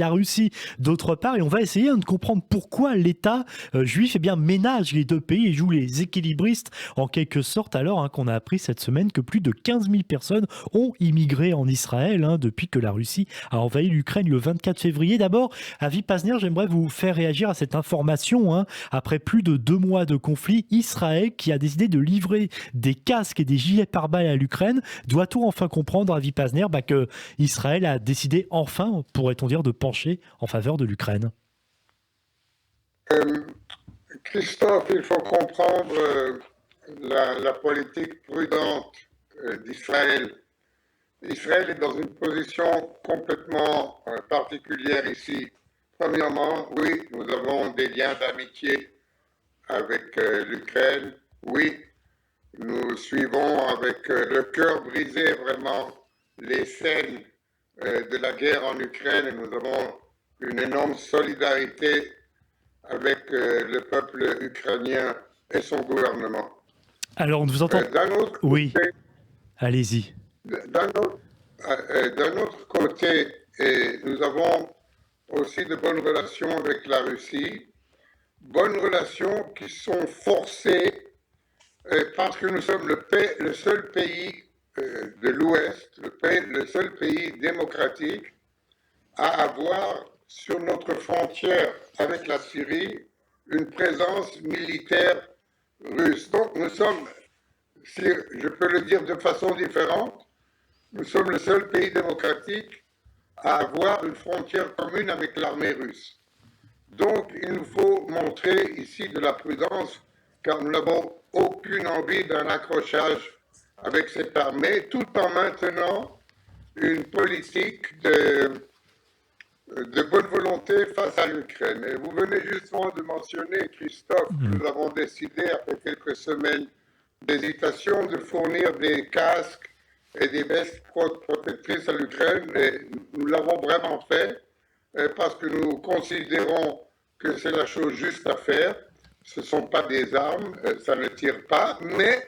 la Russie d'autre part, et on va essayer de comprendre pourquoi l'État juif ménage les deux pays et joue les équilibristes en quelque sorte, alors qu'on a appris cette semaine que plus de 15 000 personnes ont immigré en Israël depuis que la Russie a envahi l'Ukraine le 24 février. D'abord, Avi Pazner, j'aimerais vous faire réagir à cette information. Après plus de 2 mois de conflit, Israël qui a décidé de livrer des casques et des gilets pare-balles à l'Ukraine. Doit-on enfin comprendre, Avi Pazner, que Israël a décidé enfin, pourrait-on dire, de pencher en faveur de l'Ukraine? Christophe, il faut comprendre la politique prudente d'Israël. Israël est dans une position complètement particulière ici. Premièrement, oui, nous avons des liens d'amitié avec l'Ukraine. Oui, nous suivons avec le cœur brisé vraiment les scènes de la guerre en Ukraine et nous avons une énorme solidarité avec le peuple ukrainien et son gouvernement. Alors, on vous entend. D'un autre côté, oui, allez-y. D'un autre côté, nous avons aussi de bonnes relations avec la Russie, bonnes relations qui sont forcées parce que nous sommes le seul pays de l'Ouest, le seul pays démocratique à avoir sur notre frontière avec la Syrie une présence militaire russe. Donc nous sommes, si je peux le dire de façon différente, nous sommes le seul pays démocratique à avoir une frontière commune avec l'armée russe. Donc il nous faut montrer ici de la prudence car nous n'avons aucune envie d'un accrochage avec cette armée tout en maintenant une politique de bonne volonté face à l'Ukraine. Et vous venez justement de mentionner, Christophe, que nous avons décidé, après quelques semaines d'hésitation, de fournir des casques et des vestes protectrices à l'Ukraine. Et nous l'avons vraiment fait parce que nous considérons que c'est la chose juste à faire. Ce ne sont pas des armes, ça ne tire pas, mais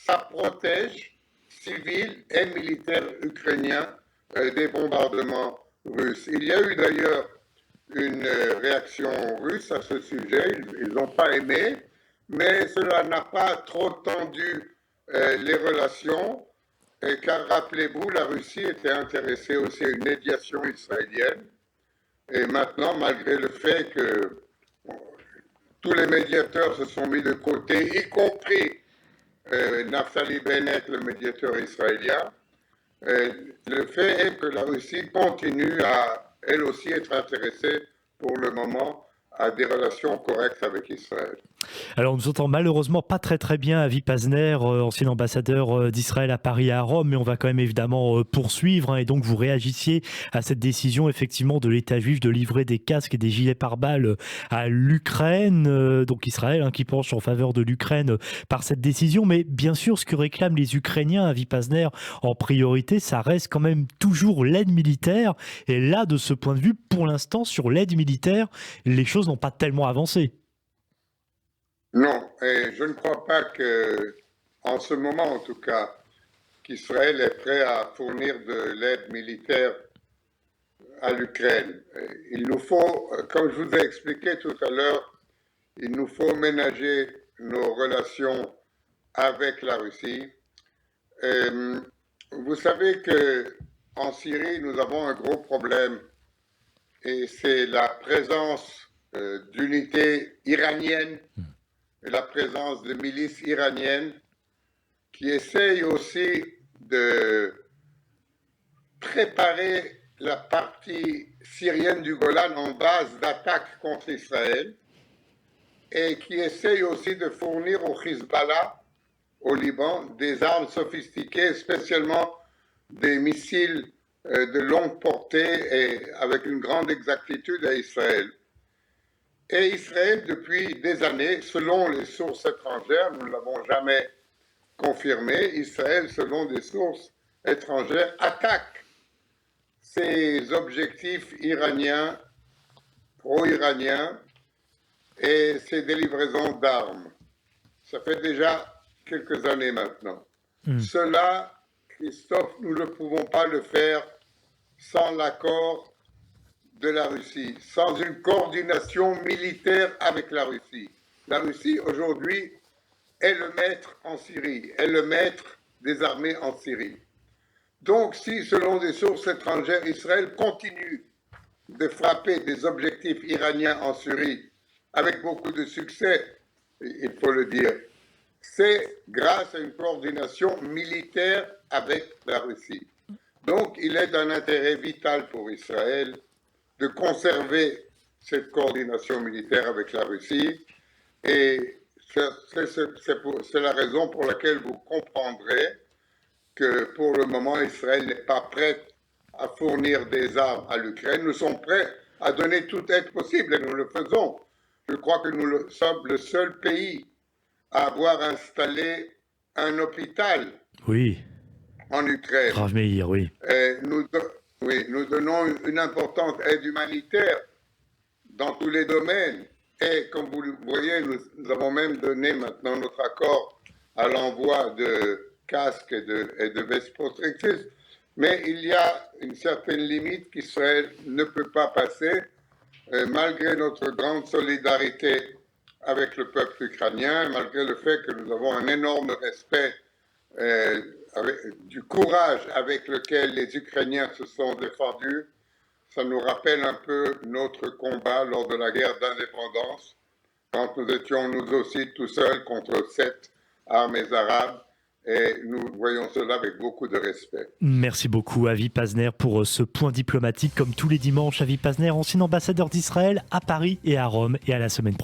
ça protège civils et militaires ukrainiens des bombardements russes. Il y a eu d'ailleurs une réaction russe à ce sujet, ils n'ont pas aimé, mais cela n'a pas trop tendu les relations, car rappelez-vous, la Russie était intéressée aussi à une médiation israélienne, et maintenant, malgré le fait que tous les médiateurs se sont mis de côté, y compris Naftali Bennett, le médiateur israélien, le fait est que la Russie continue à, elle aussi, être intéressée pour le moment à des relations correctes avec Israël. Alors, on nous entend malheureusement pas très bien Avi Pazner, ancien ambassadeur d'Israël à Paris et à Rome, mais on va quand même évidemment poursuivre et donc vous réagissiez à cette décision effectivement de l'État juif de livrer des casques et des gilets pare-balles à l'Ukraine, donc Israël qui penche en faveur de l'Ukraine par cette décision, mais bien sûr ce que réclament les Ukrainiens, Avi Pazner, en priorité, ça reste quand même toujours l'aide militaire, et là de ce point de vue, pour l'instant sur l'aide militaire, les choses n'ont pas tellement avancé. Non, et je ne crois pas que, en ce moment en tout cas, qu'Israël est prêt à fournir de l'aide militaire à l'Ukraine. Il nous faut, comme je vous ai expliqué tout à l'heure, il nous faut ménager nos relations avec la Russie. Vous savez que en Syrie, nous avons un gros problème et c'est la présence d'unités iraniennes et la présence de milices iraniennes qui essayent aussi de préparer la partie syrienne du Golan en base d'attaque contre Israël et qui essayent aussi de fournir au Hezbollah, au Liban, des armes sophistiquées, spécialement des missiles de longue portée et avec une grande exactitude à Israël. Et Israël, depuis des années, selon les sources étrangères, nous ne l'avons jamais confirmé, Israël, selon des sources étrangères, attaque ces objectifs iraniens, pro-iraniens, et ces délivraisons d'armes. Ça fait déjà quelques années maintenant. Cela, Christophe, nous ne pouvons pas le faire sans l'accord de la Russie, sans une coordination militaire avec la Russie. La Russie, aujourd'hui, est le maître en Syrie, est le maître des armées en Syrie. Donc, si, selon des sources étrangères, Israël continue de frapper des objectifs iraniens en Syrie avec beaucoup de succès, il faut le dire, c'est grâce à une coordination militaire avec la Russie. Donc, il est d'un intérêt vital pour Israël de conserver cette coordination militaire avec la Russie, et c'est la raison pour laquelle vous comprendrez que pour le moment, Israël n'est pas prêt à fournir des armes à l'Ukraine. Nous sommes prêts à donner toute aide possible et nous le faisons. Je crois que nous sommes le seul pays à avoir installé un hôpital Oui, en Ukraine. Rav Meir, oui. Nous donnons une importante aide humanitaire dans tous les domaines. Et comme vous le voyez, nous avons même donné maintenant notre accord à l'envoi de casques et de vestes protectrices. Mais il y a une certaine limite qu'Israël ne peut pas passer, malgré notre grande solidarité avec le peuple ukrainien, malgré le fait que nous avons un énorme respect du courage avec lequel les Ukrainiens se sont défendus. Ça nous rappelle un peu notre combat lors de la guerre d'indépendance, quand nous étions nous aussi tout seuls contre 7 armées arabes, et nous voyons cela avec beaucoup de respect. Merci beaucoup Avi Pazner pour ce point diplomatique. Comme tous les dimanches, Avi Pazner, ancien ambassadeur d'Israël à Paris et à Rome, et à la semaine prochaine.